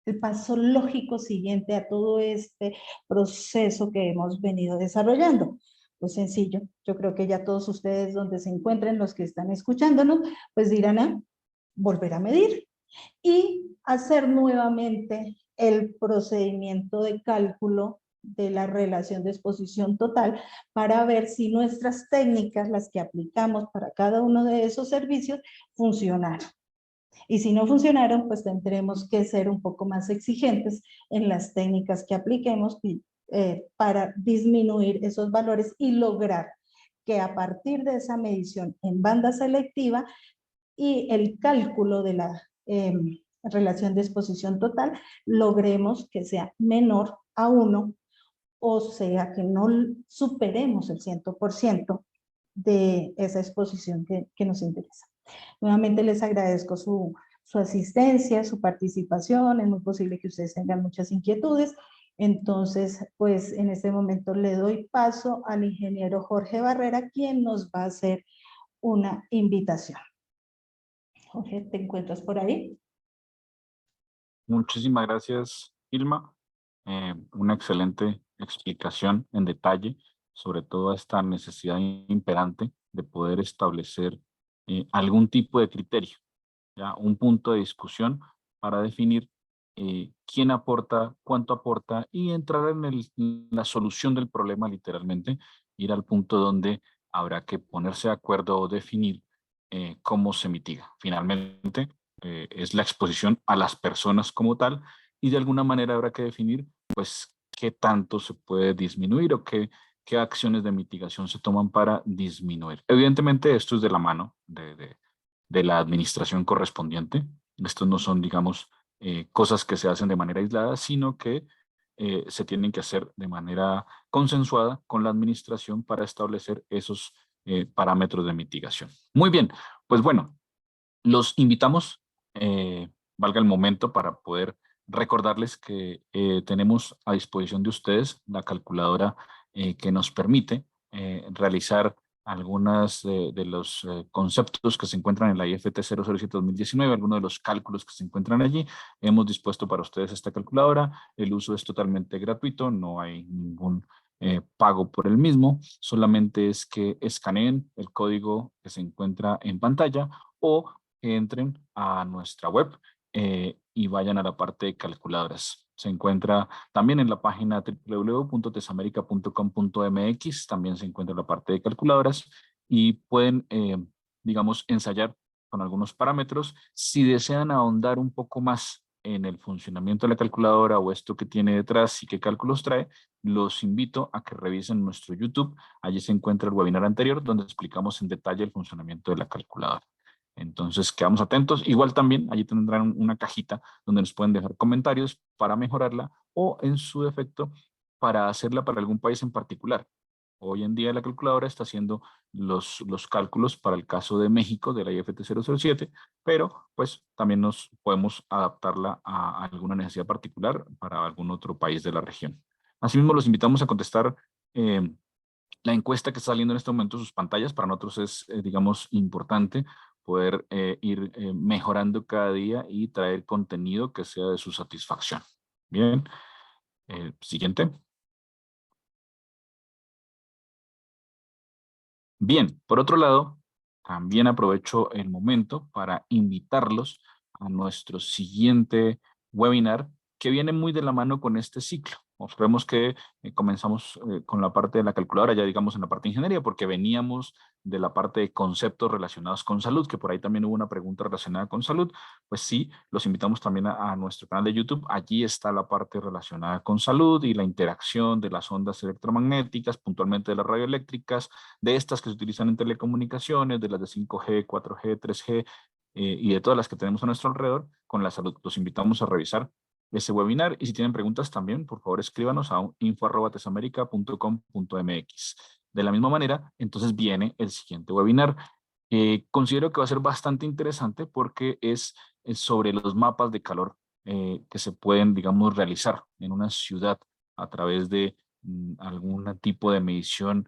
El paso lógico siguiente a todo este proceso que hemos venido desarrollando. Pues sencillo, yo creo que ya todos ustedes donde se encuentren, los que están escuchándonos, pues dirán volver a medir y hacer nuevamente el procedimiento de cálculo de la relación de exposición total para ver si nuestras técnicas, las que aplicamos para cada uno de esos servicios, funcionaron. Y si no funcionaron, pues tendremos que ser un poco más exigentes en las técnicas que apliquemos para disminuir esos valores y lograr que a partir de esa medición en banda selectiva y el cálculo de la relación de exposición total, logremos que sea menor a 1, o sea que no superemos el 100% de esa exposición que nos interesa. Nuevamente les agradezco su asistencia, su participación. Es muy posible que ustedes tengan muchas inquietudes. Entonces, pues en este momento le doy paso al ingeniero Jorge Barrera, quien nos va a hacer una invitación. Jorge, ¿te encuentras por ahí?
Muchísimas gracias, Ilma. Una excelente explicación en detalle sobre toda esta necesidad imperante de poder establecer algún tipo de criterio, ¿ya? Un punto de discusión para definir quién aporta, cuánto aporta y entrar en la solución del problema literalmente, ir al punto donde habrá que ponerse de acuerdo o definir cómo se mitiga. Finalmente, es la exposición a las personas como tal y de alguna manera habrá que definir pues qué tanto se puede disminuir o qué acciones de mitigación se toman para disminuir. Evidentemente esto es de la mano de la administración correspondiente. Estos no son, digamos, cosas que se hacen de manera aislada, sino que se tienen que hacer de manera consensuada con la administración para establecer esos parámetros de mitigación. Muy bien, pues bueno, los invitamos, valga el momento para poder recordarles que tenemos a disposición de ustedes la calculadora que nos permite realizar algunos de los conceptos que se encuentran en la IFT 007-2019, algunos de los cálculos que se encuentran allí. Hemos dispuesto para ustedes esta calculadora. El uso es totalmente gratuito, no hay ningún pago por el mismo, solamente es que escaneen el código que se encuentra en pantalla o que entren a nuestra web y vayan a la parte de calculadoras. Se encuentra también en la página www.tesamerica.com.mx, también se encuentra la parte de calculadoras y pueden, digamos, ensayar con algunos parámetros. Si desean ahondar un poco más en el funcionamiento de la calculadora o esto que tiene detrás y qué cálculos trae, los invito a que revisen nuestro YouTube. Allí se encuentra el webinar anterior donde explicamos en detalle el funcionamiento de la calculadora. Entonces, quedamos atentos. Igual también, allí tendrán una cajita donde nos pueden dejar comentarios para mejorarla o, en su defecto, para hacerla para algún país en particular. Hoy en día la calculadora está haciendo los cálculos para el caso de México, de la IFT 007, pero pues también nos podemos adaptarla a alguna necesidad particular para algún otro país de la región. Asimismo, los invitamos a contestar la encuesta que está saliendo en este momento en sus pantallas. Para nosotros es, digamos, importante poder ir mejorando cada día y traer contenido que sea de su satisfacción. Bien, siguiente. Bien, por otro lado, también aprovecho el momento para invitarlos a nuestro siguiente webinar que viene muy de la mano con este ciclo. Observemos que comenzamos con la parte de la calculadora, ya digamos en la parte de ingeniería, porque veníamos de la parte de conceptos relacionados con salud, que por ahí también hubo una pregunta relacionada con salud. Pues sí, los invitamos también a nuestro canal de YouTube. Allí está la parte relacionada con salud y la interacción de las ondas electromagnéticas, puntualmente de las radioeléctricas, de estas que se utilizan en telecomunicaciones, de las de 5G, 4G, 3G y de todas las que tenemos a nuestro alrededor con la salud. Los invitamos a revisar ese webinar, y si tienen preguntas también, por favor escríbanos a info@tesamerica.com.mx. De la misma manera, entonces viene el siguiente webinar. Considero que va a ser bastante interesante porque es sobre los mapas de calor que se pueden, digamos, realizar en una ciudad a través de algún tipo de medición,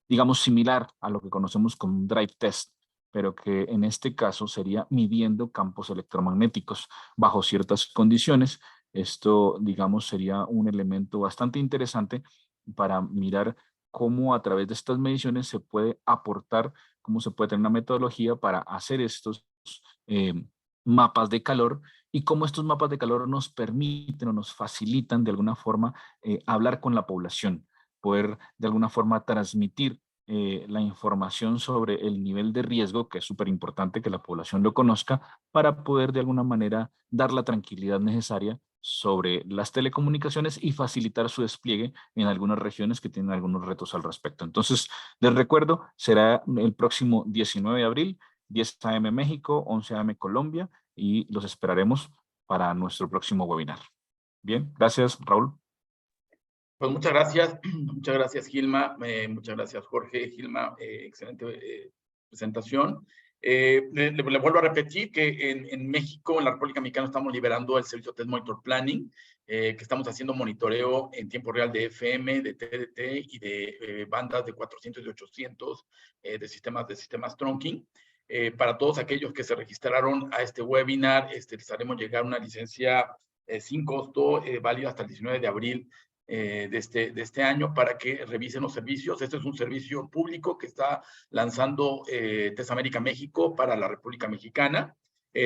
digamos, similar a lo que conocemos como un drive test, pero que en este caso sería midiendo campos electromagnéticos bajo ciertas condiciones. Esto, digamos, sería un elemento bastante interesante para mirar cómo a través de estas mediciones se puede aportar, cómo se puede tener una metodología para hacer estos eh, mapas de calor, y cómo estos mapas de calor nos permiten o nos facilitan de alguna forma hablar con la población, poder de alguna forma transmitir la información sobre el nivel de riesgo, que es súper importante que la población lo conozca, para poder de alguna manera dar la tranquilidad necesaria sobre las telecomunicaciones y facilitar su despliegue en algunas regiones que tienen algunos retos al respecto. Entonces, les recuerdo, será el próximo 19 de abril, 10 a.m. México, 11 a.m. Colombia, y los esperaremos para nuestro próximo webinar. Bien, gracias, Raúl.
Pues muchas gracias Gilma, muchas gracias Jorge, Gilma, excelente presentación. Le vuelvo a repetir que en México, en la República Mexicana, estamos liberando el servicio Test Monitor Planning, que estamos haciendo monitoreo en tiempo real de FM, de TDT y de bandas de 400 y 800 de sistemas trunking. Para todos aquellos que se registraron a este webinar, les haremos llegar una licencia sin costo, válida hasta el 19 de abril de este año, para que revisen los servicios. Este es un servicio público que está lanzando Tesamérica México para la República Mexicana.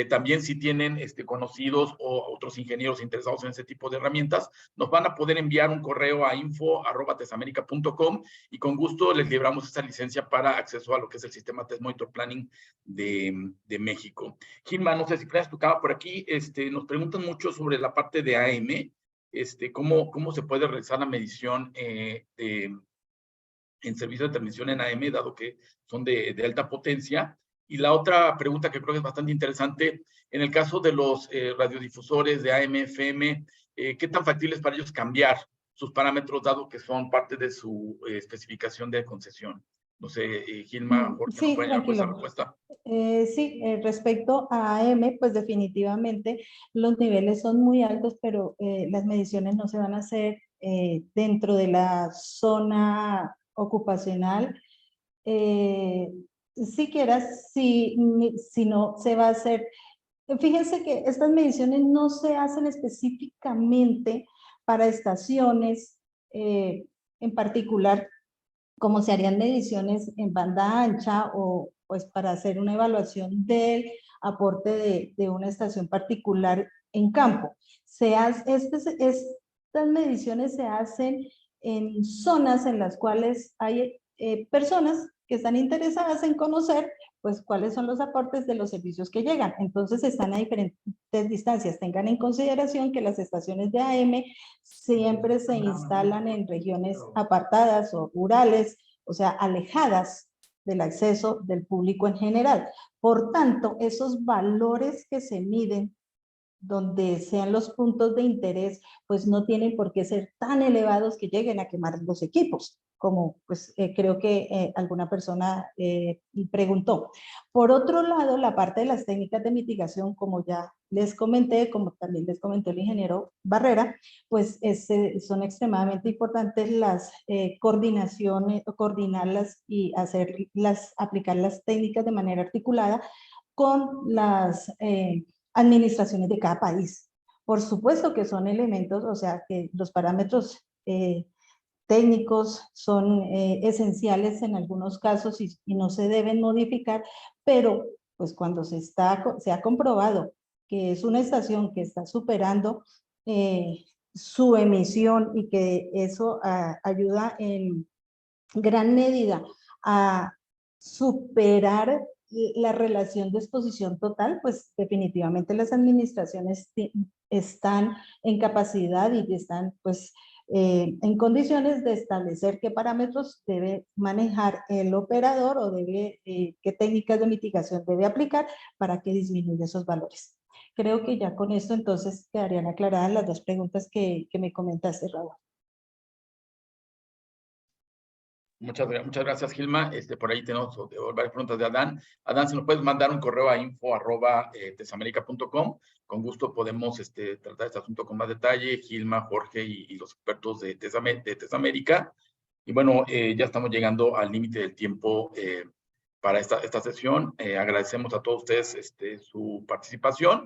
También, si tienen conocidos o otros ingenieros interesados en ese tipo de herramientas, nos van a poder enviar un correo a info@tesamerica.com, y con gusto les libramos esta licencia para acceso a lo que es el sistema Test Monitor Planning de México. Gilma, no sé si creas tu cámara por aquí. Nos preguntan mucho sobre la parte de AM. ¿Cómo se puede realizar la medición en servicios de transmisión en AM, dado que son de alta potencia? Y la otra pregunta, que creo que es bastante interesante, en el caso de los radiodifusores de AM, FM, ¿qué tan factible es para ellos cambiar sus parámetros, dado que son parte de su especificación de concesión? No sé, Gilma, Jorge, ¿nos
Sí,
pueden ayudar con esa
tranquilo.
respuesta?
Sí, respecto a AM, pues definitivamente los niveles son muy altos, pero las mediciones no se van a hacer dentro de la zona ocupacional. Siquiera si no se va a hacer. Fíjense que estas mediciones no se hacen específicamente para estaciones en particular, como se harían mediciones en banda ancha, o pues para hacer una evaluación del aporte de una estación particular en campo. Estas mediciones se hacen en zonas en las cuales hay personas que están interesadas en conocer pues cuáles son los aportes de los servicios que llegan. Entonces están a diferentes distancias. Tengan en consideración que las estaciones de AM siempre se instalan en regiones apartadas o rurales, o sea, alejadas del acceso del público en general. Por tanto, esos valores que se miden donde sean los puntos de interés, pues no tienen por qué ser tan elevados que lleguen a quemar los equipos, como pues creo que alguna persona preguntó. Por otro lado, la parte de las técnicas de mitigación, como ya les comenté, como también les comentó el ingeniero Barrera, pues son extremadamente importantes las coordinaciones, coordinarlas y aplicar las técnicas de manera articulada con las administraciones de cada país. Por supuesto que son elementos, o sea, que los parámetros técnicos son esenciales en algunos casos y no se deben modificar, pero pues cuando se ha comprobado que es una estación que está superando su emisión y que eso ayuda en gran medida a superar la relación de exposición total, pues definitivamente las administraciones están en capacidad y están pues en condiciones de establecer qué parámetros debe manejar el operador o qué técnicas de mitigación debe aplicar para que disminuya esos valores. Creo que ya con esto entonces quedarían aclaradas las dos preguntas que me comentaste, Raúl.
Muchas gracias, Gilma. Por ahí tenemos varias preguntas de Adán. Adán, si nos puedes mandar un correo a info@tesamerica.com. Con gusto podemos tratar este asunto con más detalle, Gilma, Jorge y los expertos de Tesamérica. Y bueno, ya estamos llegando al límite del tiempo para esta sesión. Agradecemos a todos ustedes su participación.